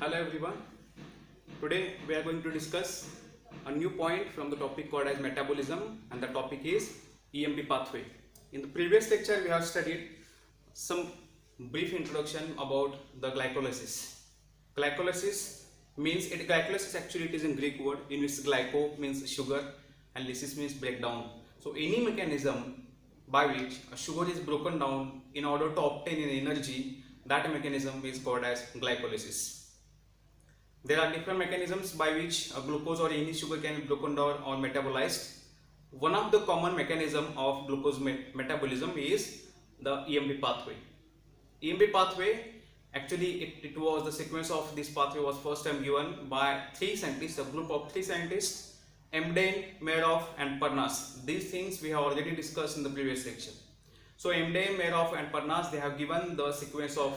Hello everyone. Today we are going to discuss a new point from the topic called as metabolism, and the topic is EMP pathway. In the previous lecture we have studied some brief introduction about the glycolysis. Glycolysis actually it is in Greek word in which glyco means sugar and lysis means breakdown. So any mechanism by which a sugar is broken down in order to obtain an energy, that mechanism is called as glycolysis. There are different mechanisms by which glucose or any sugar can be broken down or metabolized. One of the common mechanism of glucose metabolism is the EMP pathway. EMP pathway, actually it was the sequence of this pathway was first time given by three scientists, a group of three scientists, Emden, Merov and Parnas. These things we have already discussed in the previous section. So Emden, Merov and Parnas, they have given the sequence of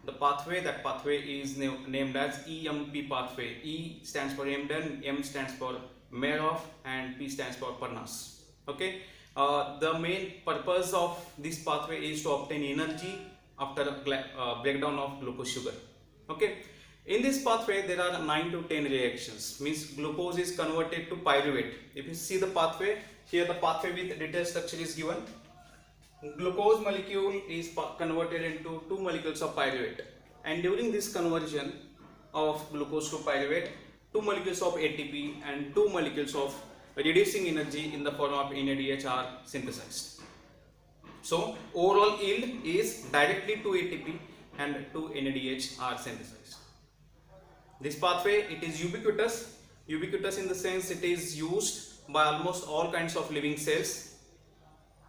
the pathway. That pathway is named as EMP pathway. E stands for Emden, M stands for Merov and P stands for Parnas. Okay. The main purpose of this pathway is to obtain energy after a breakdown of glucose sugar. Okay. In this pathway there are 9 to 10 reactions. Means glucose is converted to pyruvate. If you see the pathway, here the pathway with detailed structure is given. Glucose molecule is converted into 2 molecules of pyruvate, and during this conversion of glucose to pyruvate, 2 molecules of ATP and 2 molecules of reducing energy in the form of NADH are synthesized. So overall yield is directly 2 ATP and 2 NADH are synthesized. This pathway, it is ubiquitous in the sense it is used by almost all kinds of living cells.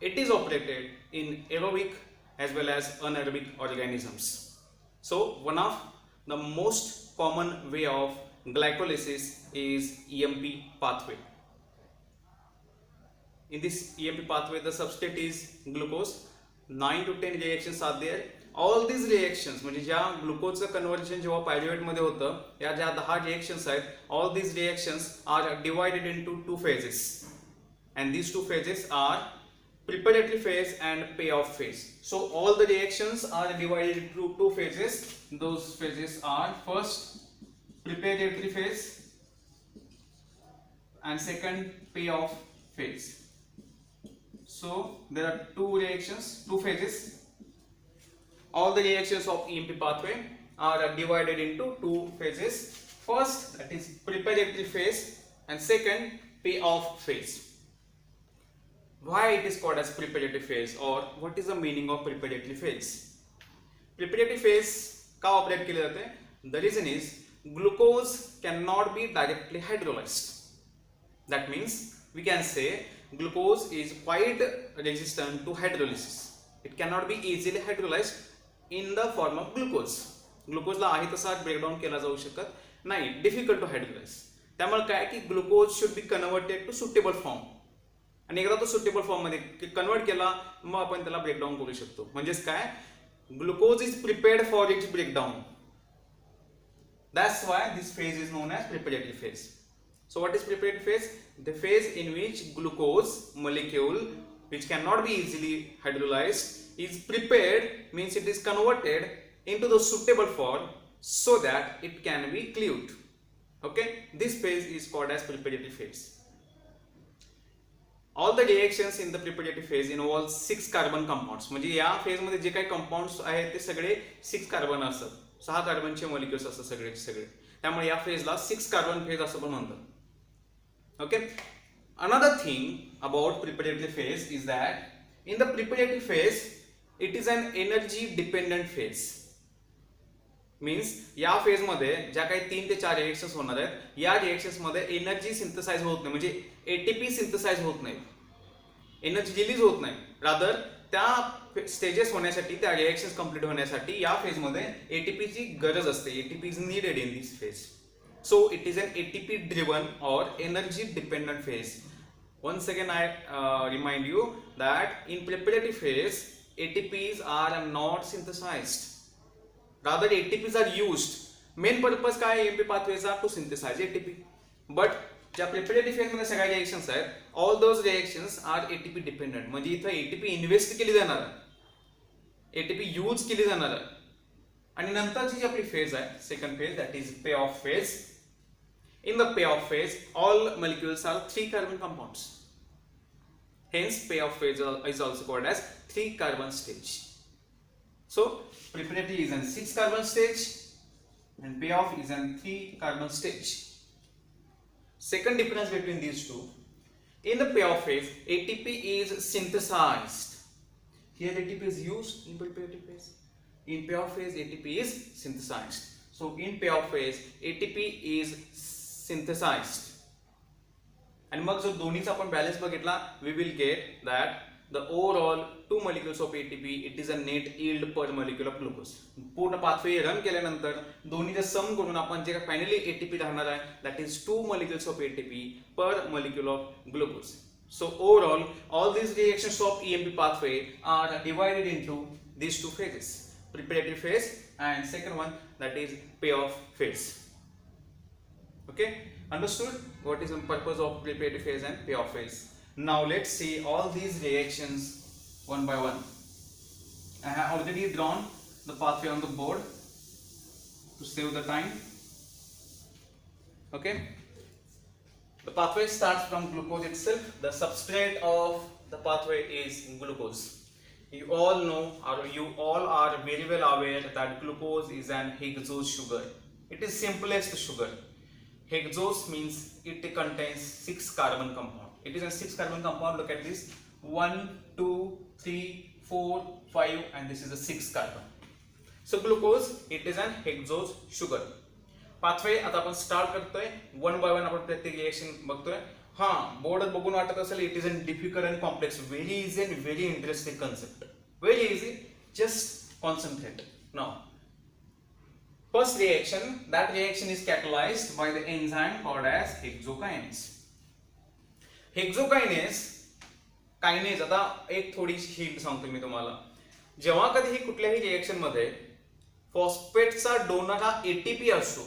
It is operated in aerobic as well as anaerobic organisms. So one of the most common way of glycolysis is EMP pathway. In this EMP pathway, the substrate is glucose. 9 to 10 reactions are there. All these reactions, म्हणजे ज्या ग्लुकोजचं conversion जेव्हा pyruvate मध्ये होतं, या ज्या 10 reactions आहेत, all these reactions are divided into 2 phases, and these 2 phases are preparatory phase and payoff phase. So all the reactions are divided into 2 phases. Those phases are first preparatory phase and second payoff phase. So there are 2 reactions, 2 phases. All the reactions of EMP pathway are divided into 2 phases. First, that is preparatory phase, and second payoff phase. Why it is called as preparatory phase, or what is the meaning of preparatory phase? Preparatory phase का operate केले जाते? The reason is glucose cannot be directly hydrolyzed. That means we can say glucose is quite resistant to hydrolysis. It cannot be easily hydrolyzed in the form of glucose. Glucose ला आहे तसा breakdown केला जाऊ शकत नाही. Difficult to hydrolyze. त्यामुळे काय की glucose should be converted to suitable form. आणि एकदा तो सुटेबल फॉर्म मध्ये कन्वर्ट केला मग आपण त्याला ब्रेकडाउन करू शकतो. म्हणजेच काय, glucose is prepared for its breakdown. That's why this phase is known as preparatory phase. So what is preparatory phase? The phase in which glucose molecule, which cannot be easily hydrolyzed, is prepared, means it is converted into the suitable form so that it can be cleaved. Okay, this phase is called as preparatory phase. All the reactions in the preparatory phase involve 6 carbon compounds. म्हणजे या phase मध्ये जे काही compounds आहेत ते सगळे 6 carbon असतात. 6 कार्बनचे मॉलिक्युल्स असतात सगळे. त्यामुळे या फेजला 6 कार्बन फेज असं पण म्हणतात. Okay. Another thing about preparatory phase is that in the preparatory phase it is an energy dependent phase. Means या फेज मध्ये ज्या काही 3 ते 4 रिएक्शन्स होणार आहेत, या रिएक्शन्स मध्ये एनर्जी सिंथेसाइज होत नाही, म्हणजे एटीपी सिंथेसाइज होत नाही, एनर्जी रिलीज होत नाही. रादर त्या स्टेजेस होण्यासाठी, त्या रिएक्शन्स कंप्लीट होण्यासाठी या फेज मध्ये एटीपी ची गरज असते. ATP is needed in this phase. So it is an ATP driven और energy dependent phase. Once again I remind you that in preparatory phase ATPs are not synthesized. Rather ATPs are used. Main purpose काय आहे EMP pathwayचा? To synthesize ATP. But ज्या preparatory phase मध्ये सगळ्या reactions आहेत, all those reactions are ATP dependent. म्हणजे इथं ATP invest केली जाणार आहे, ATP यूज केली जाणार आहे. आणि नंतरची जी आपली फेज आहे second phase that is pay of phase. In the payoff phase, all molecules are 3 carbon compounds. Hence, payoff phase is also called as 3 carbon stage. So, preparatory is in 6 carbon stage and payoff is in 3 carbon stage. Second difference between these two, in the payoff phase, ATP is synthesized. Here ATP is used in preparative phase. In payoff phase, ATP is synthesized. So, in payoff phase, ATP is synthesized. आणि मग जो दोन्हीचा आपण balance बघितला we will get that the overall 2 molecules of ATP it is a net yield per molecule of glucose. पूर्ण pathway run केल्यानंतर दोन्हीचे सम करून आपण जे फायनली एटीपी राहणार आहे that is 2 molecules of ATP per molecule of glucose. So overall all these reactions of EMP pathway are divided into these two phases, preparatory phase and second one that is payoff phase. Okay, understood what is the purpose of preparatory phase and payoff phase. Now let's see all these reactions one by one. I have already drawn the pathway on the board to save the time. Okay, the pathway starts from glucose itself. The substrate of the pathway is glucose. You all know or you all are very well aware that glucose is an hexose sugar. It is simplest sugar. Hexose means it contains 6 carbon compound. It is a 6 carbon compound. Look at this: 1, 2, 3, 4, 5, and this is a 6 carbon. So glucose it is an hexose sugar. Pathway आता आपण start करतोय one by one आपण प्रत्येक reaction बघतोय. हां, board बघून वाटत असेल it is an difficult and complex. Very easy and very interesting concept. Very easy, just concentrate. Now first reaction, that reaction is catalyzed by the enzyme called as hexokinase. Hexokinase kinase, आता एक थोडी hint सांगतो मी तुम्हाला. जेव्हा कधीही कुठल्याही reaction मध्ये फॉस्फेटचा डोनर हा एटीपी असतो,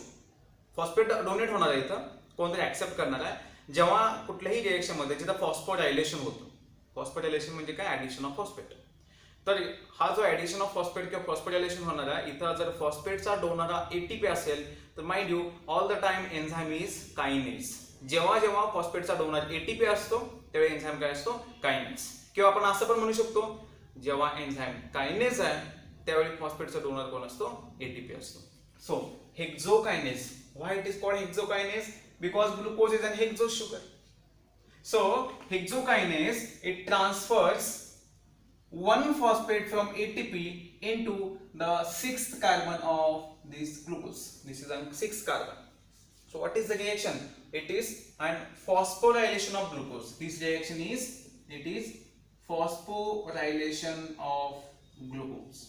फॉस्फेट डोनेट होणार आहे, इथं कोणतरी ऍक्सेप्ट करणार आहे. जेव्हा कुठल्याही रिएक्शन मध्ये जिथं फॉस्फोरायलेशन होतं, फॉस्फोरायलेशन म्हणजे काय, ऍडिशन ऑफ फॉस्फेट. तर हा जो ऍडिशन ऑफ फॉस्फेट किंवा फॉस्फोरायलेशन होणार आहे, इथं जर फॉस्फेटचा डोनर हा एटीपी असेल तर mind you all the time enzyme is kinase. जेव्हा जेव्हा फॉस्फेटचा डोनर एटीपी असतो तेव्हा एन्झाइम काय असतो, कायनेज. किंवा आपण असं पण म्हणू शकतो जेव्हा एन्झाइम कायनेज आहे त्यावेळी फॉस्फेटचा डोनर कोण असतो, एटीपी असतो. So hexokinase, why it is called hexokinase, because glucose is an hexose sugar. So hexokinase it transfers 1 phosphate from ATP into the 6th carbon of this glucose. This is a 6th carbon. So what is the reaction? It is an phosphorylation of glucose. This reaction is, it is phosphorylation of glucose.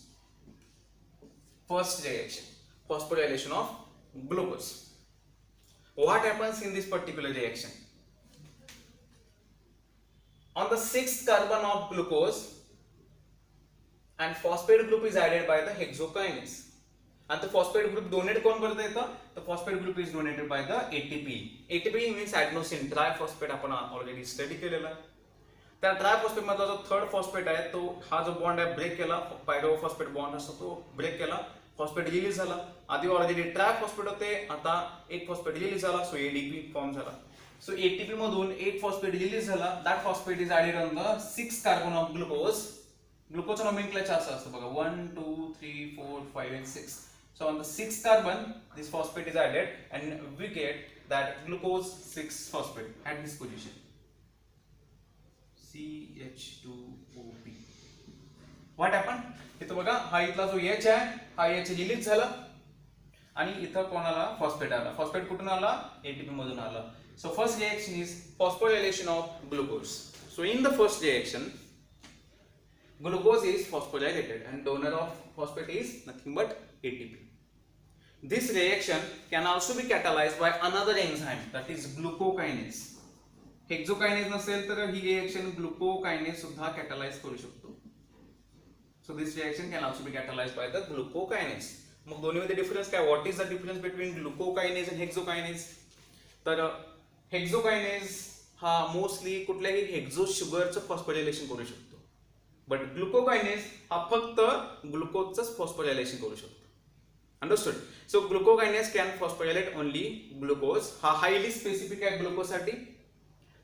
First reaction, phosphorylation of glucose. What happens in this particular reaction? On the 6th carbon of glucose and phosphate group is added by the hexokinase. And the phosphate group donate कोण करत येतं, the phosphate group is donated by the ATP. ATP means adenosine triphosphate, आपण already study केलेला. त्या triphosphate मधला जो third phosphate आहे तो हा जो बॉन्ड आहे ब्रेक केला, पायरोफॉस्फेट बॉन्ड असतो तो ब्रेक केला, फॉस्फेट रिलीज झाला. आधी ऑलरेडी ट्रायफॉस्फेट होते, आता एक फॉस्फेट रिलीज झाला, सो एडीपी फॉर्म झाला. सो एटीपी मधून एक फॉस्फेट रिलीज झाला, that phosphate is added on the 6 carbon of glucose. ग्लुकोजचं नोमेनक्लेचर असं असतं बघा, 1, 2, 3, 4, 5 and 6. So on the 6th carbon this phosphate is added and we get that glucose 6 phosphate at this position, CH2OP. What happened? इथं बघा हा इथला जो H आहे हा H रिलीज झाला आणि इथं कोणाला फॉस्फेट आला. फॉस्फेट कुठून आला, एटीपी मधून आला. So first reaction is phosphorylation of glucose. So in the first reaction glucose is phosphorylated and donor of phosphate is nothing but ATP. This reaction can also be catalyzed by another enzyme that is glucokinase. Hexokinase नसेल तर ही reaction glucokinase सुद्धा catalyze करू शकतो. So this reaction can also be catalyzed by the glucokinase. मग दोन्हीमध्ये difference काय, what is the difference between glucokinase and hexokinase? तर hexokinase हा मोस्टली कुठल्याही हेक्झोज शुगरचं फॉस्फोरायलेशन करू शकतो, बट ग्लुकोकायनेज हा फक्त ग्लुकोजचंच फॉस्फोरायलेशन करू शकतो. Understood. So glucokinase can phosphorylate only glucose. हा हायली स्पेसिफिक आहे ग्लुकोजसाठी.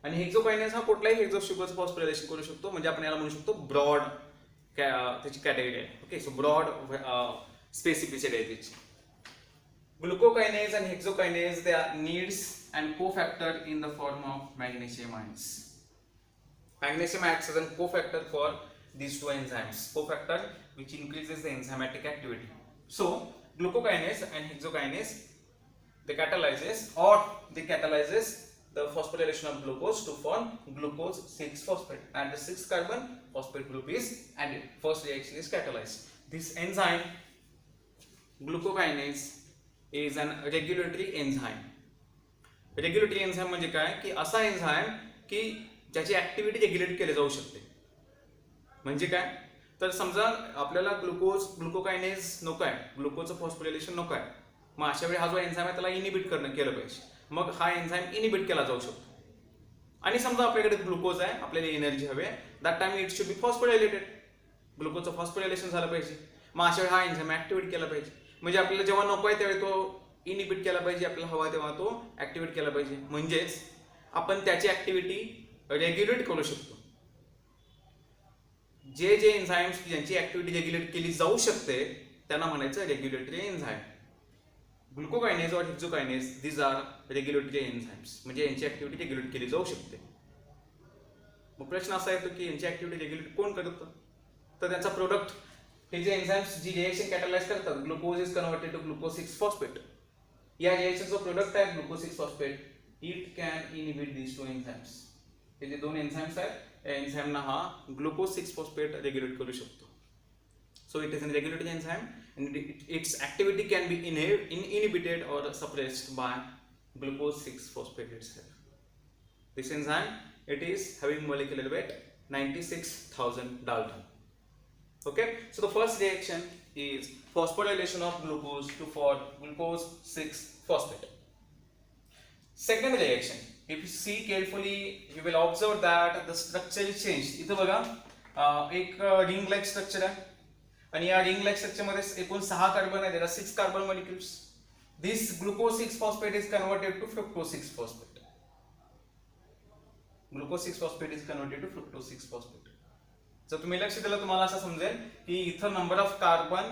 आणि हेक्झोकायनेज हा कुठलाही हेक्झो शुगरचं फॉस्फोरायलेशन करू शकतो. म्हणजे आपण याला म्हणू शकतो ब्रॉड त्याची कॅटेगरी आहे. ओके, सो ब्रॉड स्पेसिफिसिटी आहे त्याची. Glucokinase and hexokinase, they are needs and cofactor in the form of magnesium ions. Magnesium acts as a cofactor for these two enzymes. Cofactor which increases the enzymatic activity. So glucokinase and hexokinase, they catalyzes the phosphorylation of glucose to form glucose 6-phosphate, and the 6 carbon phosphate group is added. First reaction is catalyzed. This enzyme glucokinase is an regulatory enzyme. Regulatory enzyme म्हणजे काय की असा enzyme की ज्याची activity regulate केली जाऊ शकते. म्हणजे काय तर समजा आपल्याला ग्लुकोकायनेज नको आहे, ग्लुकोजचं फॉस्फोरिलेशन नको आहे, मग अशा वेळी हा जो एन्झाईम आहे त्याला इनिबिट केलं पाहिजे. मग हा एन्झाईम इनिबिट केला जाऊ शकतो. आणि समजा आपल्याकडे ग्लुकोज आहे, आपल्याला एनर्जी हवी आहे, that time it should be phosphorylated. ग्लुकोजचं फॉस्फोरिलेशन झालं पाहिजे, मग अशा वेळी हा एन्झाईम ऍक्टिव्हेट केला पाहिजे. म्हणजे आपल्याला जेव्हा नको आहे त्यावेळी तो इनिबिट केला पाहिजे, आपल्याला हवा तेव्हा तो ऍक्टिव्हेट केला पाहिजे. म्हणजेच आपण त्याची ऍक्टिव्हिटी रेग्युलेट करू शकतो. जे एन्झाईम्स ज्यांची ऍक्टिव्हिटी रेग्युलेट केली जाऊ शकते त्यांना म्हणायचं रेग्युलेटरी एन्झाईम. ग्लुकोकायनेज और hexokinase, these are regulatory enzymes. म्हणजे यांची ऍक्टिव्हिटी रेग्युलेट केली जाऊ शकते. मग प्रश्न असा येतो की यांची ऍक्टिव्हिटी रेग्युलेट कोण करतं? तर त्यांचा प्रोडक्ट, हे जे एन्झाईम्स जी रिएक्शन कॅटलाइज करतात, glucose is converted to glucose six phosphate. या रिएक्शन जो प्रोडक्ट आहे glucose six phosphate, it can inhibit these two enzymes. हे जे दोन एन्झाईम्स आहेत या एन्झाईमना हा ग्लुकोज 6-फॉस्फेट रेग्युलेट करू शकतो. So it is a regulatory enzyme and its activity can be inhibited or suppressed by glucose 6-phosphate itself. This enzyme, it is having molecular weight 96,000 Dalton. Okay, so the first reaction is phosphorylation of glucose to form glucose 6-phosphate. Second reaction, if you see carefully, you will observe that the structure is changed. इथं बघा एक ring like structure आहे आणि या ring like structure मध्ये एकूण 6 carbon आहे. There are 6 carbon molecules. This glucose 6-phosphate is converted to fructose 6-phosphate. Glucose 6-phosphate is converted to fructose 6-phosphate. जर तुम्ही लक्ष दिलं तुम्हाला असं समजेल की इथं नंबर ऑफ कार्बन,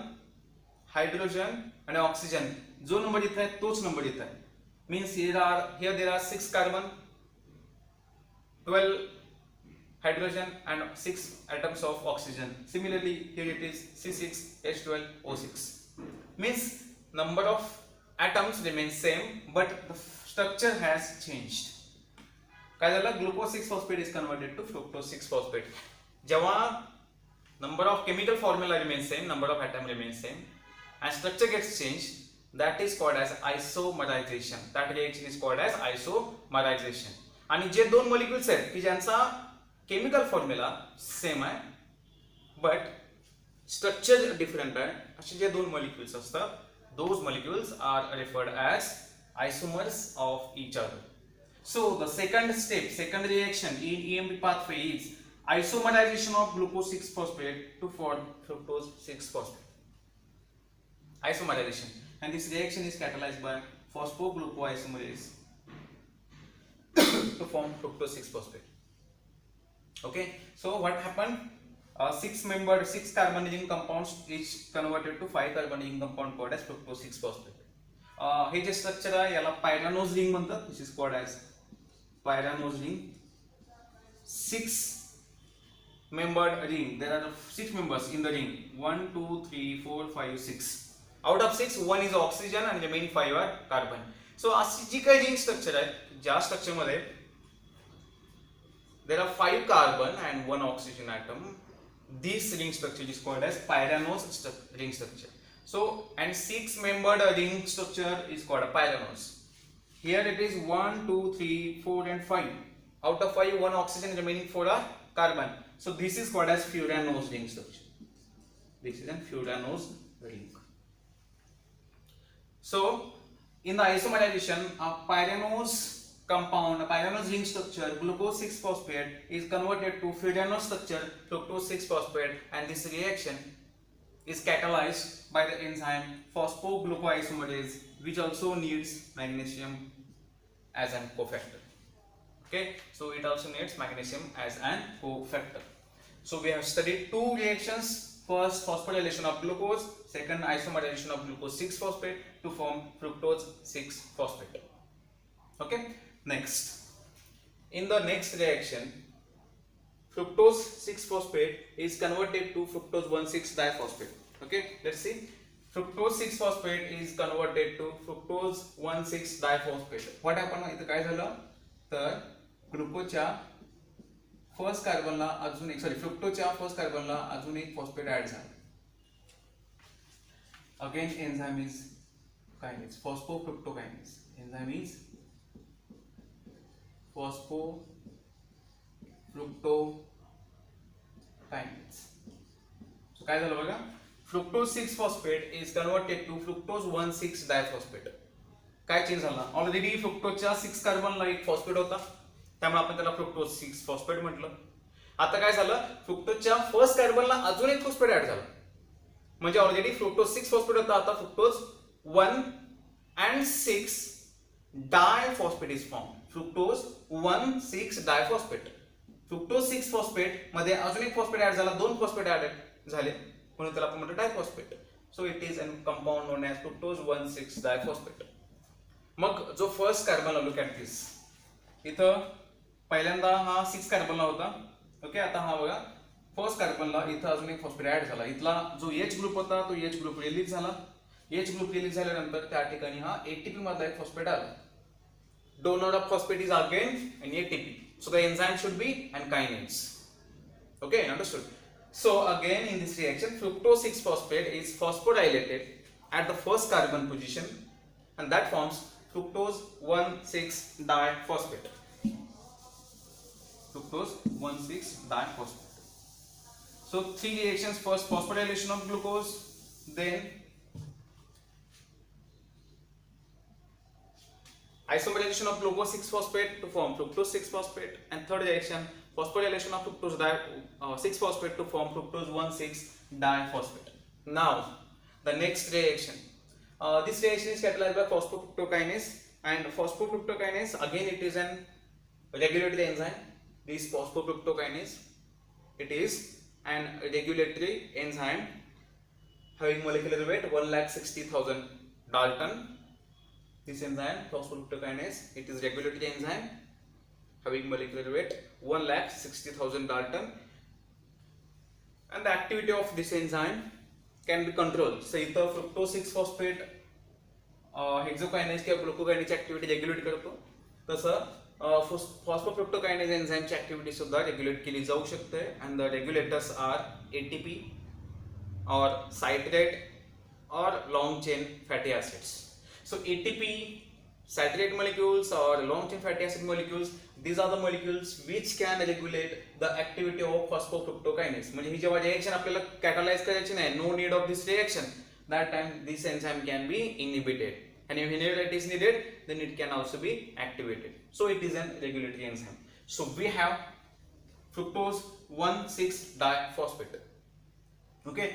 हायड्रोजन आणि ऑक्सिजन, जो नंबर इथं आहे तोच नंबर इथं आहे. Means here there are 6 carbon, 12 hydrogen and 6 atoms of oxygen. Similarly, here it is C6H12O6. Means number of atoms remains same, but the structure has changed. काय झालं? Glucose 6-phosphate is converted to fructose 6-phosphate. जेव्हा number of chemical formula remains same, number of atom remains same, and structure gets changed, that is called as isomerization. That reaction is called as isomerization. आणि जे दोन molecules आहेत की ज्यांचा chemical formula same आहे but structure different आहे, असे जे दोन मॉलिक्युल्स असतात, those molecules are referred as isomers of each other. So the second step, second reaction in EMP pathway is isomerization of glucose 6-phosphate to form fructose 6-phosphate. Isomerization, and this reaction is catalyzed by phosphoglucoisomerase to form fructose 6-phosphate. Okay, so what happened? 6 carbon ring compounds is converted to 5 carbon ring compound called as fructose 6-phosphate. हे जे structure आहे याला pyranose ring म्हणतात. This is called as pyranose ring. 6 membered ring. There are 6 members in the ring. 1, 2, 3, 4, 5, 6. Out of 6, 1 is oxygen and remaining 5 are carbon. So अशी जी काही ring structure आहे, ज्या structure मध्ये there are 5 carbon and 1 oxygen atom, this ring structure is called as pyranose ring structure. So and 6 membered ring structure is called a pyranose. Here it is 1, 2, 3, 4 and 5. Out of 5, 1 oxygen, remaining 4 are carbon. So this is called as furanose ring structure. This is a furanose ring. So in the isomerization, a pyranose compound, a pyranose ring structure, glucose 6-phosphate is converted to furanose structure, fructose 6-phosphate, and this reaction is catalyzed by the enzyme phosphoglucoisomerase, which also needs magnesium as an cofactor. Okay, so it also needs magnesium as an cofactor. So we have studied two reactions. First, phosphorylation of glucose. Second, isomerization of glucose 6-phosphate to form fructose 6-phosphate. Okay, next. In the next reaction, fructose 6-phosphate is converted to fructose 1,6-diphosphate. Okay, let's see. Fructose 6-phosphate is converted to fructose 1,6-diphosphate. What happened? इथं काय झालं तर ग्लुकोजच्या first कार्बनला अजून एक फ्रुक्टोजच्या first कार्बनला अजून एक फॉस्फेट ऍड झाला. Again enzyme is kinase, phosphofructokinase. Enzyme is phosphofructokinase. So काय झालं बघा, fructose 6-phosphate is converted to fructose 1,6-diphosphate. काय चेंज झाला? ऑलरेडी फ्रुक्टोजच्या 6 कार्बनला एक फॉस्फेट होता, त्यामुळे आपण त्याला फ्रुक्टोज 6-phosphate म्हटलं. आता काय झालं, फ्रुक्टोजच्या फर्स्ट कार्बनला अजून एक फॉस्फेट ऍड झाला, म्हणजे ऑलरेडी फ्रुक्टोज 6-phosphate होता, आता fructose 1,6-diphosphate is form. Fructose 1,6-diphosphate. Fructose 6-phosphate मध्ये अजून एक फॉस्फेट ऍड झाला, दोन फॉस्फेट ऍड झाले, म्हणून त्याला आपण म्हणतो diphosphate. So it is an compound known as fructose 1,6-diphosphate. मग जो first carbon, look at this, इथं पहिल्यांदा हा 6 कार्बनला होता. ओके, आता हा बघा फर्स्ट कार्बनला इथं अजून एक फॉस्फेट ऍड झाला. इथला जो H ग्रुप होता तो H ग्रुप रिलीज झाला. H ग्रुप रिलीज झाल्यानंतर त्या ठिकाणी हा ATP मधला एक फॉस्फेट आला. Donor of phosphate is again an ATP. So the enzyme should be an kinase. Okay, understood? So again in this reaction, fructose 6-phosphate is phosphorylated at the first carbon position, and that forms fructose 1,6-diphosphate. Fructose 1,6-diphosphate. So three reactions: first phosphorylation of glucose, then isomerization of glucose 6-phosphate to form fructose 6-phosphate, and third reaction phosphorylation of fructose 6-phosphate to form fructose 1,6-diphosphate. Now the next reaction, this reaction is catalyzed by phosphofructokinase, and phosphofructokinase again it is an regulatory enzyme. This phosphofructokinase, it is an regulatory enzyme having molecular weight 1,60,000 Dalton. This enzyme phosphofructokinase, it is regulatory enzyme having molecular weight 1,60,000 Dalton, and the activity of this enzyme can be controlled. So इथं fructose 6-phosphate हेक्सोकायनेज किंवा ग्लुकोकायनेजची activity regulate करतो, तसं फॉस्फोफ्रुक्टोकायनेज एन्झाइमची activity सुद्धा regulate केली जाऊ शकते. And the regulators are ATP or citrate or long chain fatty acids. So ATP, citrate molecules or long chain fatty acid molecules, these are the molecules which can regulate the activity of phosphofructokinase. म्हणजे ही जेव्हा reaction आपल्याला कॅटलाइज करायची नाही, no need of this reaction, that time this enzyme can be inhibited, and if whenever it is needed then it can also be activated. So it is an regulatory enzyme. So we have fructose 1,6-diphosphate. Okay,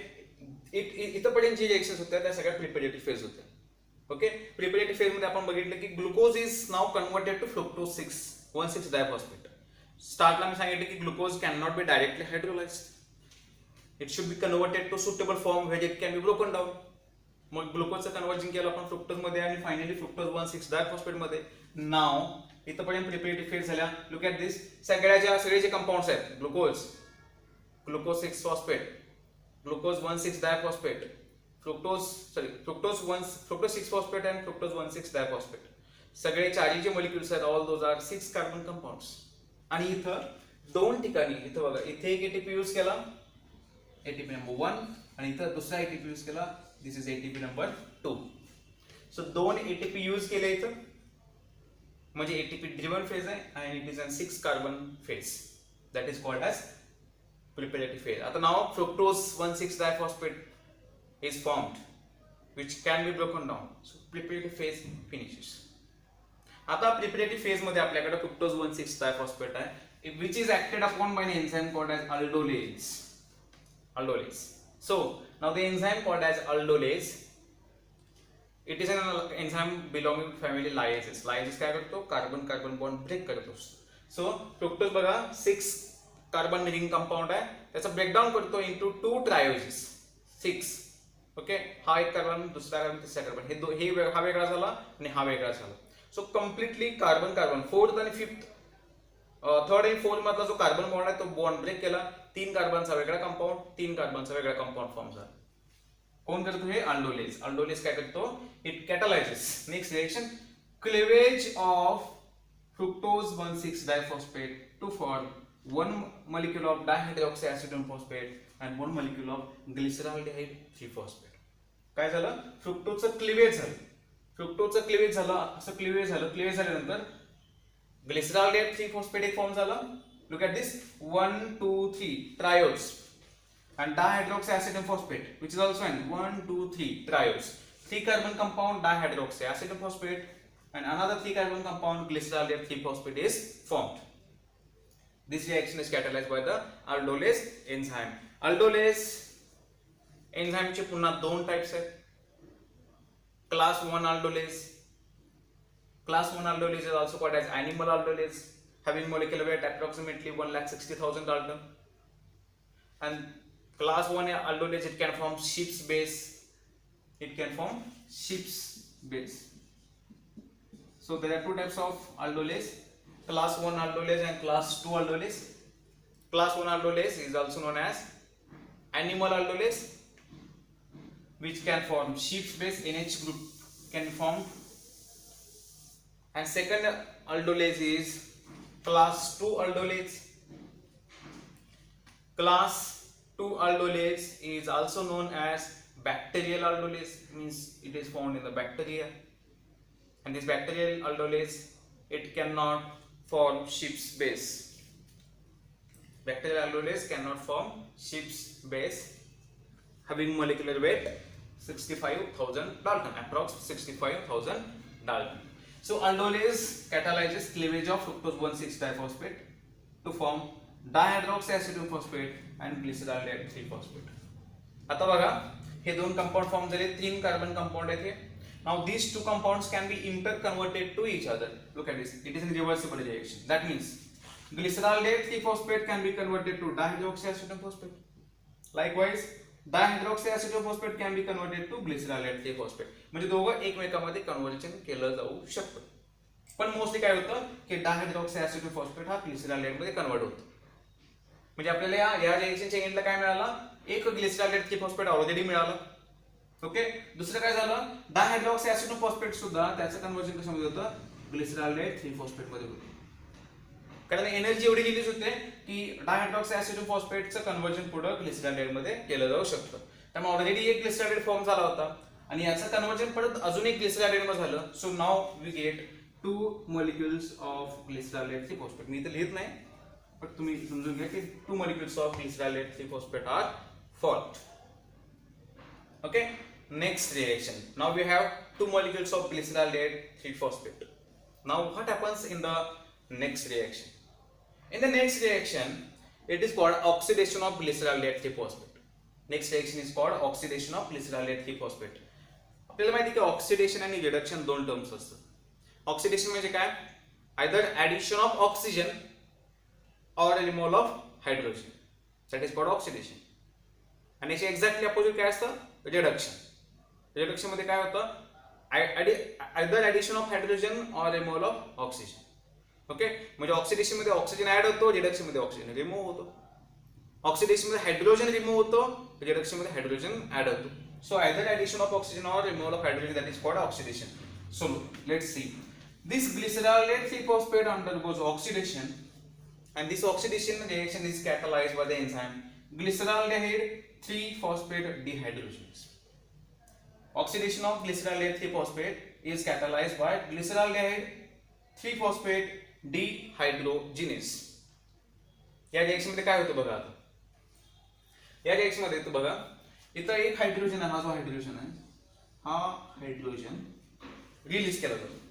इथपर्यंत जी reactions होत्या त्या सगळ्या preparatory phase होत्या. Okay, preparatory phase मध्ये आपण बघितलं की glucose is now converted to fructose 1,6-diphosphate. स्टार्टला मी सांगितलं की glucose can not be directly hydrolyzed, it should be converted to suitable form where it can be broken down. मग ग्लुकोजचं कन्वर्जन केलं आपण फ्रुक्टोज मध्ये आणि फायनली फ्रुक्टोज 1,6-diphosphate मध्ये. नाव इथपर्यंत प्रिपरेटरी फेज झाल्या. लुक ॲट दिस, सगळे जे कंपाऊंड्स आहेत, glucose 6-phosphate, glucose 1,6-diphosphate, fructose 6-phosphate and fructose 1,6-diphosphate, सगळे चारही जे मॉलिक्युल्स आहेत, all those are 6 carbon compounds. आणि इथं दोन ठिकाणी, इथं बघा, इथे एक ATP यूज केला, ATP नंबर 1, आणि इथं दुसरा ATP यूज केला, this is ATP number 2. So दोन ATP यूज केले इथं, म्हणजे ATP ड्रिवन फेज आहे, आणि it is an 6 carbon phase, that is called as preparatory phase. आता नाव fructose 1,6-diphosphate is formed, which can be broken down. So preparatory phase finishes. आता preparatory phase मध्ये आपल्याकडे fructose 1,6-diphosphate आहे, which is acted upon by an enzyme called as aldolase. So now the enzyme called as aldolase, it is an enzyme belonging to family lyases. Lyases काय करतो, carbon carbon bond break करतो. So fructose बघा 6 carbon ring compound आहे, त्याचा breakdown करतो into 2 ट्रायोजेस 6. Okay, हा एक carbon, दुसरा कार्बन, तिसरा कार्बन, हे हा वेगळा झाला आणि हा वेगळा झाला. So completely carbon carbon fourth आणि फिफ्थ, थर्ड आणि फोर्थ मधला जो कार्बन बॉन्ड आहे तो बॉन्ड ब्रेक केला. 3 कार्बनचा वेगळा कंपाऊंड, 3 कार्बनचा वेगळा कंपाऊंड फॉर्म झाला. कोण करतो हे? अल्डोलेज. अल्डोलेज काय करतो? It catalyzes next reaction, cleavage of fructose 1,6 diphosphate to form 1 molecule of dihydroxyacetone phosphate and 1 molecule of glyceraldehyde 3-phosphate. काय झालं? फ्रुक्टोजचं क्लिवेज झालं. फ्रुक्टोजचं क्लिवेज झालं, असं क्लिवेज झालं. क्लिवेज झाल्यानंतर ग्लिसरॉल्डेहाइड 3-phosphate एक फॉर्म झाला. Look at this 1 2 3 ट्रायोड्स and dihydroxyacetone phosphate which is also an 1 2 3 triodes. 3 carbon compound dihydroxyacetone phosphate and another 3 carbon compound glyceraldehyde 3-phosphate is formed. This reaction is catalyzed by the aldolase enzyme. Aldolase enzyme चे पुन्हा 2 types आहेत. Class 1 aldolase. Class 1 aldolase is also called as animal aldolase, having molecular weight approximately 1,60,000 Dalton. And class 1 aldolase, it can form Schiff's base. It can form Schiff's base. So there are 2 types of aldolase, class 1 aldolase and class 2 aldolase. Class 1 aldolase is also known as animal aldolase, which can form Schiff's base, NH group can be formed. And second aldolase is class 2 aldolase. Class 2 aldolase is also known as bacterial aldolase, means it is found in the bacteria. And this bacterial aldolase, it cannot form Schiff's base. Bacterial aldolase cannot form Schiff's base, having molecular weight 65,000 Dalton, approx 65,000 Dalton. So aldolase catalyzes cleavage of fructose 1,6 diphosphate to form dihydroxyacetone phosphate and glyceraldehyde 3-phosphate. आता बघा, हे 2 compound form झाले, 3 carbon compound आहेत हे. Now these 2 compounds can be interconverted to each other. Look at this. It is a reversible reaction. That means glyceraldehyde 3-phosphate can be converted to dihydroxyacetone phosphate. Likewise, dihydroxyacetone phosphate can be converted to glyceraldehyde 3-phosphate. म्हणजे दोघं एकमेकांमध्ये conversion केलं जाऊ शकतं. पण mostly काय होतं की dihydroxyacetone phosphate हा glyceraldehyde मध्ये कन्वर्ट होतो. म्हणजे आपल्याला या रिएक्शनच्या एंडला काय मिळालं? एक glyceraldehyde 3-phosphate ऑलरेडी मिळालं. ओके, दुसरं काय झालं? डायहायड्रॉक्सीऍसिटोन फॉस्फेट सुद्धा त्याचं कन्वर्जन कशामध्ये होतं? ग्लिसरॉल्डेहाइड 3-phosphate मध्ये होतं. कारण एनर्जी एवढी रिलीज होते की डायहायड्रॉक्सीऍसिटोन फॉस्फेटचं कन्वर्जन पुढे ग्लिसरॉल्डेहाइड मध्ये केलं जाऊ शकतं. त्यामुळे ऑलरेडी एक ग्लिसरॉल्डेहाइड फॉर्म झाला होता आणि याचं कन्वर्जन परत अजून एक ग्लिसरॉल्डेहाइड मध्ये झालं. So now we get 2 molecules of glyceraldehyde 3-phosphate. मी इथे लिहित नाही, पण तुम्ही समजून घ्या की 2 molecules of glyceraldehyde 3-phosphate are formed. Okay, next reaction. Now we have 2 molecules of glyceraldehyde 3-phosphate. Now what happens in the next reaction? In the next reaction, it is called oxidation of glyceraldehyde 3-phosphate. Next reaction is called oxidation of glyceraldehyde 3-phosphate. आपल्याला माहिती की oxidation आणि reduction 2 terms असतात. Oxidation म्हणजे काय? either addition of oxygen or removal of hydrogen. That is called oxidation. आणि याचे exactly opposite काय असतं? रिडक्शन. रिडक्शन मध्ये काय होतं? Either addition of hydrogen or removal of oxygen. Okay, म्हणजे ऑक्सिडेशन मध्ये ऑक्सिजन ऍड होतो, रिडक्शन मध्ये ऑक्सिजन रिमूव्ह होतो. ऑक्सिडेशन मध्ये हायड्रोजन रिमूव्ह होतो, रिडक्शन मध्ये हायड्रोजन ऍड होतो. So either addition of oxygen or removal of hydrogen, that is called oxidation. So let's see. This glyceraldehyde 3-phosphate undergoes oxidation, and this oxidation reaction is catalyzed by the enzyme glyceraldehyde 3-phosphate dehydrogenase. Oxidation of glyceraldehyde 3-phosphate is catalyzed by glyceraldehyde 3-phosphate dehydrogenase. या reaction मध्ये काय होतं बघा. आता या reaction मध्ये येतं बघा, इथं एक हायड्रोजन आहे, हा जो हायड्रोजन आहे, हा हायड्रोजन रिलीज केला जातो.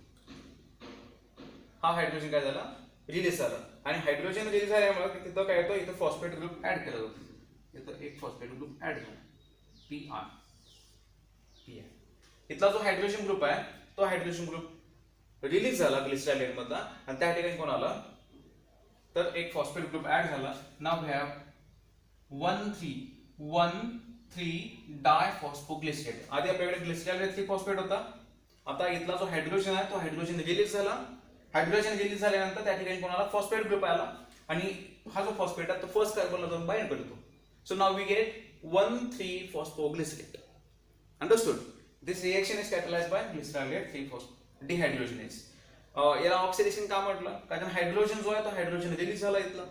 हा हायड्रोजन काय झाला? रिलीज झाला. आणि हायड्रोजन रिलीज झाल्यामुळे तिथं काय होतं? इथं फॉस्फेट ग्रुप ऍड केला जातो. इथं एक फॉस्फेट ग्रुप ऍड झाला. पी इथला जो हायड्रोजन ग्रुप आहे तो हायड्रोजन ग्रुप रिलीज झाला ग्लिसरॉल मधला आणि त्या ठिकाणी कोण आला तर एक फॉस्फेट ग्रुप ऍड झाला. Now we have 1,3 डायफॉस्फोग्लिसरेट. आधी आपल्याकडे ग्लिसरॉल 3 फॉस्फेट होता. आता इथला जो हायड्रोजन आहे तो हायड्रोजन रिलीज झाला. हायड्रोजन रिलीज झाल्यानंतर त्या ठिकाणी कोणाला फॉस्फेट ग्रुप आला आणि हा जो फॉस्फेट आहे तो फर्स्ट कार्बनला जाऊन बाइंड करतो. So now we get 1,3 phosphoglycerate. Understood? This reaction is catalyzed by glycerolate 3 dehydrogenase. याला ऑक्सिडेशन का म्हटलं कारण हायड्रोजन जो आहे तो हायड्रोजन रिलीज झाला इथला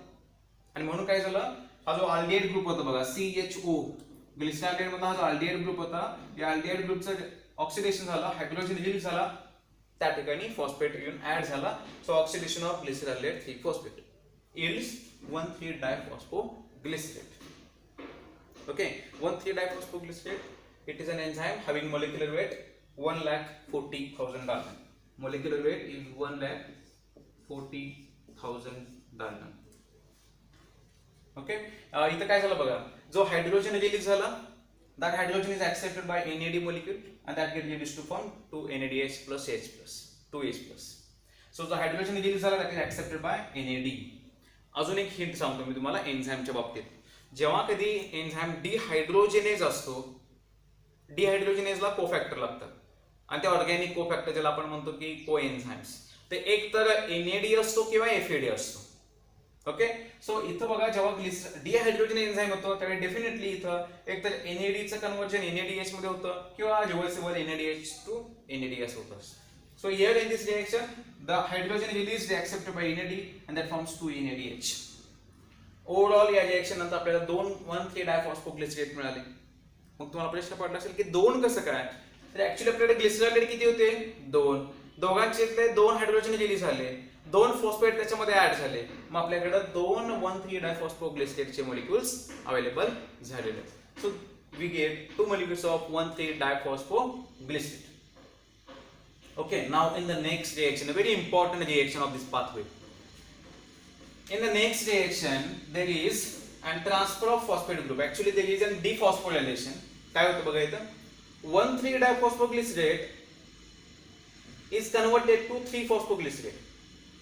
आणि म्हणून काय झालं हा जो अल्डिहाइड ग्रुप होता बघा CHO ग्लिसरॉलेट मध्ये हा जो अल्डिहाइड ग्रुप होता या अल्डिहाइड ग्रुपचं ऑक्सिडेशन झालं हायड्रोजन रिलीज झाला त्या ठिकाणी फॉस्फेट येऊन ऍड झाला. So oxidation of glycerolate 3 phosphate yields 1,3 diphosphoglycerate. Okay, 1,3 diphosphoglycerate. It is an enzyme having molecular weight 1,40,000 Dalton. Molecular weight is 1,40,000 Dalton. Okay, इथं काय झालं बघा जो हायड्रोजन रिलीज झाला that hydrogen is accepted by NAD molecule and that gets reduced to form 2 NADH plus H plus 2H plus. So the hydrogen release झाला that is accepted by NAD. अजून एक hint सांगतो मी तुम्हाला एन्झाईमच्या बाबतीत. जेव्हा कधी enzyme डिहायड्रोजिनेज असतो डिहायड्रोजिनेजला कोफॅक्टर लागतात आणि ते ऑर्गॅनिक कोफॅक्टर ज्याला आपण म्हणतो की कोएन्झाइम्स ते एक तर NAD असतो किंवा FAD असतो. ओके सो इथं बघा जेव्हा डिहायड्रोजन एन्झाईम होतो त्यावेळी डेफिनेटली इथं एक तर NAD चं कन्वर्जन NADH मध्ये होतं किंवा रिव्हर्सिबल NADH टू NADS होतं. So here in this reaction the hydrogen release accepted by NAD and that forms 2 NADH. Overall या रिएक्शन नंतर आपल्याला 1,3 डायफॉस्फोग्लिसरेट मिळाले. मग तुम्हाला प्रश्न पडला असेल की 2 कसं काय तर ऍक्च्युअली आपल्याकडे ग्लिसरॉलेट किती होते 2 दोघांचे 2 हायड्रोजन रिलीज झाले 2 फॉस्फेट त्याच्यामध्ये ऍड झाले मग आपल्याकडे 2 1,3 डायफॉस्फोग्लिसरेटचे मॉलिक्युल्स अवेलेबल झालेले. So we get 2 molecules of 1,3 diphosphoglycerate. Okay, now in the next reaction, a very important reaction of this pathway. In the next reaction, there is a transfer of phosphate group. Actually, there is a dephosphorylation. काय होतं बघा इथं 1,3 डायफॉस्फोग्लिसरेट is converted to 3 phosphoglycerate.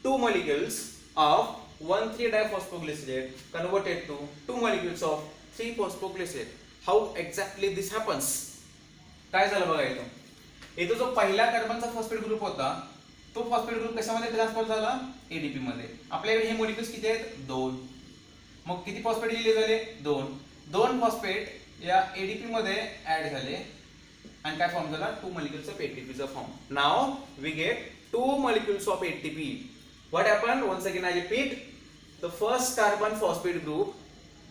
2 molecules of 1,3 डायफॉस्फोग्लिसरेट converted to 2 molecules of 3 phosphoglycerate. How exactly this happens? काय झालं बघा इथं इथं जो पहिला कार्बनचा फॉस्फेट ग्रुप होता तो फॉस्फेट ग्रुप कशामध्ये ट्रान्सफर झाला ADP मध्ये. आपल्याकडे हे मॉलिक्युल्स किती आहेत 2 मग किती फॉस्फेट रिलीज झाले 2 फॉस्फेट या ADP मध्ये ऍड झाले आणि काय फॉर्म झाला 2 molecules of ATP चा form. Now we get 2 molecules of ATP. What happen once again I repeat the first carbon phosphate group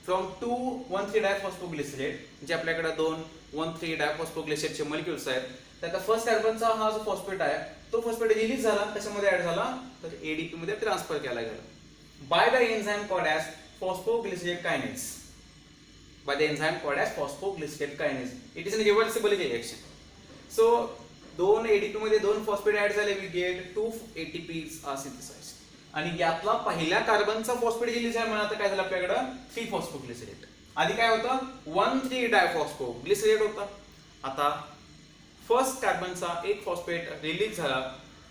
from 2 1,3 diphosphoglycerate जे आपल्याकडे 2 1,3 डायफॉस्फोग्लिसरेटचे मॉलिक्युल्स आहेत त्याचा फर्स्ट कार्बनचा हा जो फॉस्फेट आहे तो फॉस्फेट रिलीज झाला त्याच्यामध्ये ऍड झाला तर ADP मध्ये ट्रान्सफर केला गेला by the enzyme called as phosphoglycerate kinase. By the enzyme called as phosphoglycerate kinase. It is an reversible reaction. So 2 ADP मध्ये 2 फॉस्फेट ऍड झाले we get 2 ATPs are synthesised आणि यातला पहिल्या कार्बनचा फॉस्फेट रिलीज झाला म्हणून आता काय झालं आपल्याकडे 3 फॉस्फोग्लिसरेट. आधी काय होतं 1,3 डायफॉस्फोग्लिसरेट होता. आता फर्स्ट कार्बनचा एक फॉस्फेट रिलीज झाला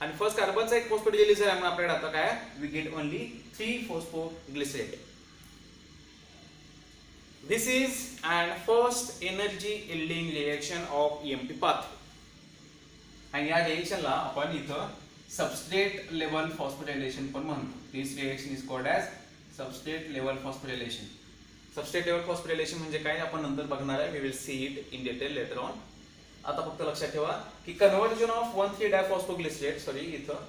आणि फर्स्ट कार्बनचा एक फॉस्फेट रिलीज झाला म्हणून आपल्याकडे आता काय we get only 3 phosphoglycerate. This is and first energy yielding reaction of EMP pathway आणि या रिएक्शनला आपण इथं सबस्ट्रेट लेवल फॉस्फोरायलेशन पण म्हणतो. This reaction is called as substrate level phosphorylation. Substrate level phosphorylation म्हणजे काय आपण नंतर बघणार आहे. We will see it in detail later on. आता फक्त लक्षात ठेवा की कन्वर्जन ऑफ 1,3 डायफॉस्फोग्लिसरेट इथं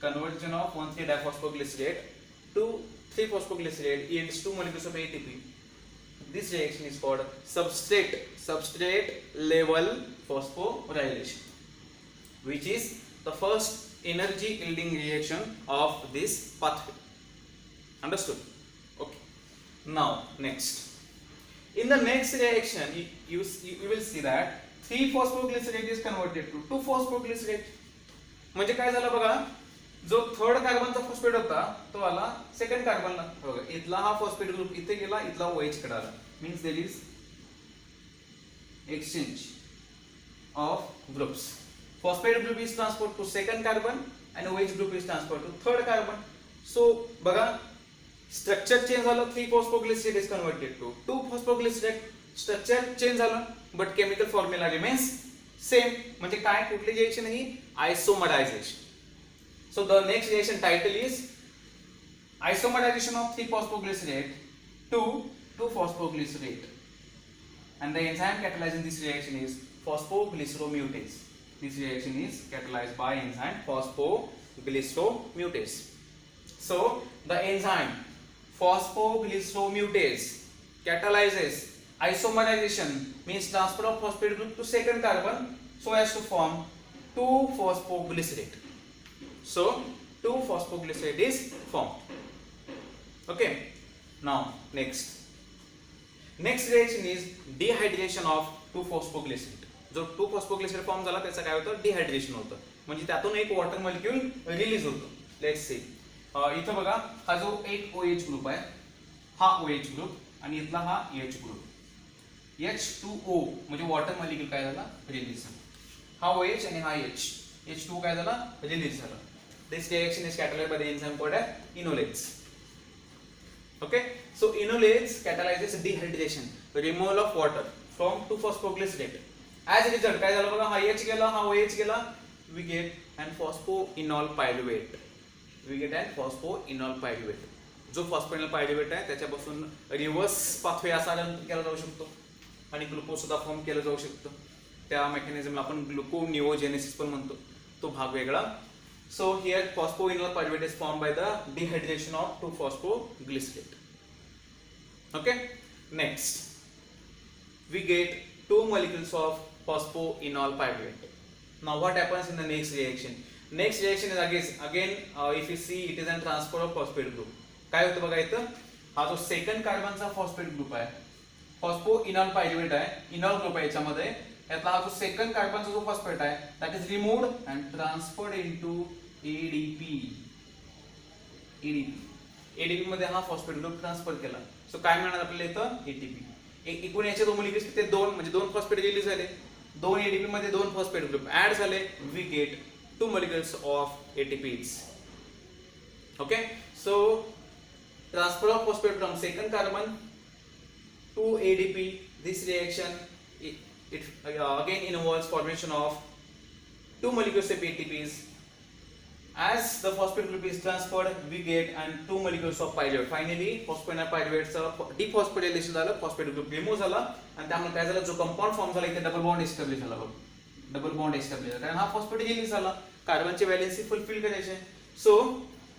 conversion of 1,3 diphosphoglycerate to 3 phosphoglycerate yields 2 molecules of ATP. This reaction is called substrate level phosphorylation, which is the first energy yielding reaction of this pathway. Understood? Okay. Now next. In the next reaction, you will see that 3 phosphoglycerate is converted to 2 phosphoglycerate. म्हणजे काय झालं बघा जो third कार्बनचा phosphate होता तो आला second कार्बनला. बघा इथला हा फॉस्फेट ग्रुप इथे गेला इथला OH कडे आला. Means there is exchange of groups. Phosphate group is transferred to second carbon and OH group is transferred to third carbon. So बघा स्ट्रक्चर चेंज झालं, 3-phosphoglycerate is converted to 2-phosphoglycerate. Structure change झालं but chemical formula remains same. म्हणजे काय, कुठली reaction ही isomerization. So the next reaction title is isomerization of 3-phosphoglycerate to 2-phosphoglycerate, and the enzyme catalyzing this reaction is phosphoglyceromutase. This reaction is catalyzed by enzyme phosphoglyceromutase. So the enzyme phosphoglyceromutase catalyzes isomerization, means transfer of phosphate group to second carbon so as to form 2-phosphoglycerate. So 2-phosphoglycerate is formed. Okay, now next reaction is dehydration of 2-phosphoglycerate. जो 2-phosphoglycerate form झाला त्याचं काय होतं, dehydration होतं, म्हणजे त्यातून एक water molecule release होतो. लेट्स सी, इथं बघा हा जो एक OH ग्रुप आहे, हा OH ग्रुप आणि इथला हा H ग्रुप, H2O म्हणजे वॉटर मॉलिक्यूल काय झाला, रिलीज झाला. हा OH आणि हा H2O काय झाला, रिलीज झाला. This reaction is catalyzed by the enzyme called as enolase. Okay, so enolase catalyzes dehydration, removal of water from 2-phosphoglycerate. As a result, काय झालं बघा, हा H गेला, हा OH गेला, we get an phosphoenol pyruvate. We get an phosphoenol pyruvate. जो phosphoenol pyruvate आहे त्याच्यापासून रिव्हर्स पाथवे असा केला जाऊ शकतो आणि ग्लुकोज सुद्धा फॉर्म केला जाऊ शकतो. त्या मेकॅनिझमला आपण ग्लुकोनिओजेनेसिस पण म्हणतो, तो भाग वेगळा. So here phosphoenol pyruvate is formed by the dehydration of 2-phosphoglycerate. Okay, next we get 2 molecules of phosphoenol pyruvate. Now what happens in the next reaction? Next reaction is again if you see it is a transfer of phosphate group. काय होतं बघा, इथं हा जो second कार्बनचा phosphate group आहे, phosphoenol pyruvate आहे, इनॉल group आहे याच्यामध्ये. यातला हा जो सेकंड कार्बनचा जो फॉस्फेट आहे that is removed and transferred into ADP. ADP मध्ये हा फॉस्फेट ग्रुप ट्रान्सफर केला. सो काय मिळणार आपल्याला इथं, ATP. एकूण याचे 2 मोलिक्युल्स ते 2 म्हणजे 2 फॉस्फेट रिलीज झाले, 2 ADP मध्ये 2 फॉस्फेट ग्रुप ऍड झाले, we get 2 molecules of ATPs. Okay, so transfer of phosphate from second carbon to ADP. This reaction it again involves formation of 2 molecules of ATPs. As the phosphate group is transferred, we get and 2 molecules of pyruvate. Finally, phosphoenol pyruvateचं dephosphorylation झालं, phosphate group remove झाला आणि त्यामुळे काय झालं, जो compound form झाला इथे double bond establish झाला बघ, डबल बॉन्ड एस्टॅब्लिश झाला कारण हा फॉस्फेट रिलीज झाला, कार्बनची व्हॅलेन्सी फुलफिल करायचे. सो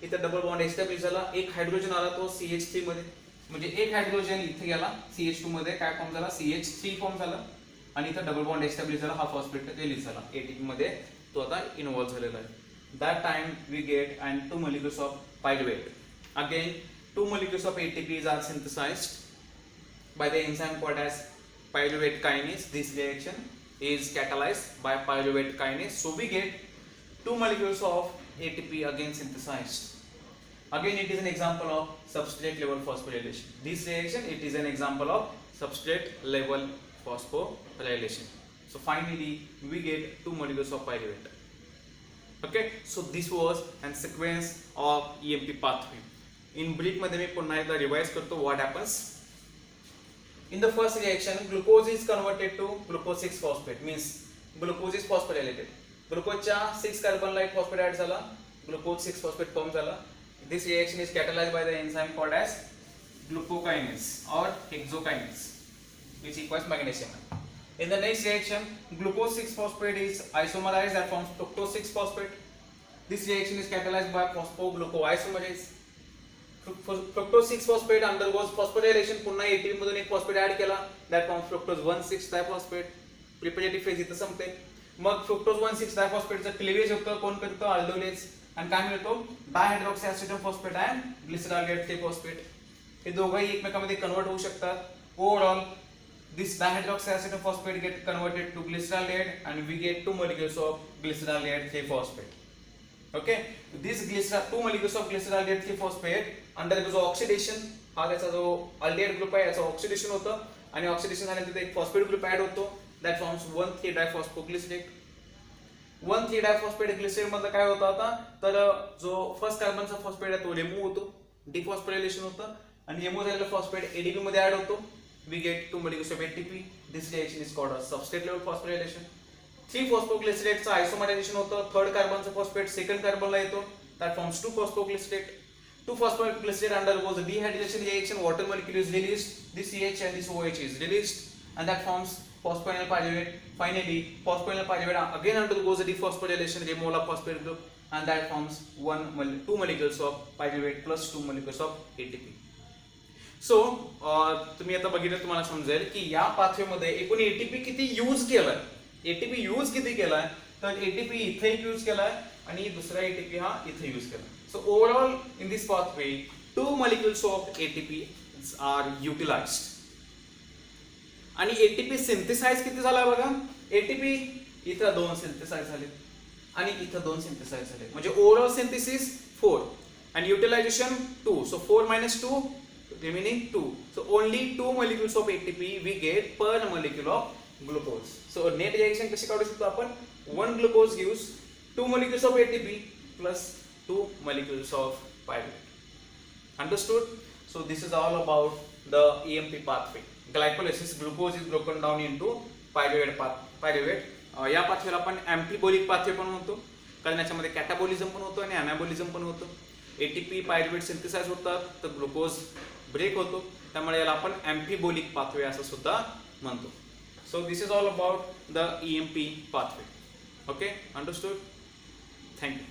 इथे डबल बॉन्ड एस्टॅब्लिश झाला, एक हायड्रोजन आला तो CH3 मध्ये, म्हणजे एक हायड्रोजन इथे गेला CH2 मध्ये, काय फॉर्म झाला, CH3 फॉर्म झाला आणि इथे डबल बॉन्ड एस्टॅब्लिश झाला, हा फॉस्फेट रिलीज झाला, ATP मध्ये तो आता इन्व्हॉल्व झालेला आहे. That time we get and 2 molecules of pyruvate. Again 2 molecules of ATPs are synthesized by the enzyme called as pyruvate kinase. This reaction is catalyzed by pyruvate kinase. So we get 2 molecules of ATP again synthesized. Again it is an example of substrate level phosphorylation. This reaction it is an example of substrate level phosphorylation. So finally we get 2 molecules of pyruvate. Okay, so this was a sequence of EMP pathway. In brief मध्ये मी पुन्हा एकदा revise करतो what happens. In the first reaction, glucose is converted to glucose 6-phosphate, means glucose is phosphorylated. ग्लुकोजच्या 6 कार्बनला एक phosphate add झाला, glucose 6-phosphate form झाला. This reaction is catalyzed by the enzyme called as glucokinase or hexokinase, which equals magnesium. In the next reaction, glucose 6-phosphate is isomerized and forms fructose 6-phosphate. This reaction is catalyzed by phosphoglucoisomerase. Fructose 6-phosphate undergoes phosphorylation. पुन्हा ATP मधून एक phosphate add केला, that forms fructose 1,6-diphosphate. Preparative phase इथं संपते. मग fructose 1,6-diphosphate cleavage होतं, कोण करतो, अल्डोलेज, आणि काय मिळतो, डायहायड्रॉक्सी ऍसिटम फॉस्फेट अँड ग्लिसरॉल 3-phosphate. हे दोघंही एकमेकांमध्ये कन्वर्ट होऊ शकतात. Overall this dihydroxyacetone phosphate get converted to glyceraldehyde and we get 2 molecules of glyceraldehyde 3-phosphate. Okay, this 2 molecules of glyceraldehyde 3-phosphate undergoes oxidation. हा त्याचा जो अल्डिहाइड ग्रुप आहे याचं ऑक्सिडेशन होतं आणि ऑक्सिडेशन झाल्यानंतर एक फॉस्फेट ग्रुप ऍड होतो दॅट फॉर्म्स 1,3-डायफॉस्फोग्लिसरेट. 1,3-डायफॉस्फेट मधलं काय होतं आता, तर जो फर्स्ट कार्बनचा फॉस्फेट आहे तो रिमूव्ह होतो, डिफॉस्फोरायलेशन होतं, आणि रिमूव्ह झालेला फॉस्फेट एडीपी मध्ये ऍड होतो. We get 2 molecules of ATP. This reaction is called as substrate level phosphorylation. 3-phosphoglycerate चं आयसोमरायझेशन होतं, थर्ड कार्बनचा फॉस्फेट सेकंड कार्बनला येतो, that forms 2-phosphoglycerate. 2-phosphoglycerate undergoes a dehydration reaction, water molecule is released, this CH and this OH is released, and that forms phosphoenol pyruvate. Finally, phosphoenol pyruvate again undergoes a dephosphorylation, remove a phosphate group, and that forms 2 molecules of pyruvate plus 2 molecules of ATP. So तुम्ही आता बघितलं, तुम्हाला समजेल की या pathway मध्ये एकूण ATP किती यूज केलाय. एटीपी यूज किती केलाय, तर एटीपी इथे एक यूज केलाय आणि दुसरा एटीपी हा इथे यूज केलाय. So overall in this pathway 2 molecules of ATP are utilized. आणि एटीपी सिंथेसाइज किती झालाय बघा, एटीपी इथं 2 सिंथेसाइज झाले आणि इथं 2 सिंथेसाइज झाले, म्हणजे ओव्हरऑल सिंथेसिस 4 आणि utilisation 2. So 4 - 2 remaining 2. So only 2 molecules of ATP we get per molecule of glucose. So net reaction कशी काढू शकतो आपण, 1 glucose gives 2 molecules of ATP plus 2 molecules of pyruvate. Understood? So this is all about the EMP pathway. Glycolysis, glucose is broken down into pyruvate. या पाथवेला आपण एम्फिबोलिक pathway पण म्हणतो, कारण याच्यामध्ये कॅटाबोलिझम पण होतो आणि अनाबोलिझम पण होतं. एटीपी पायरुवेट सिंथेसाइज होतात, तर ग्लुकोज ब्रेक होतो, त्यामुळे याला आपण एम्फिबोलिक पाथवे असं सुद्धा म्हणतो. So this is all about the EMP pathway. Okay, understood. Thank you.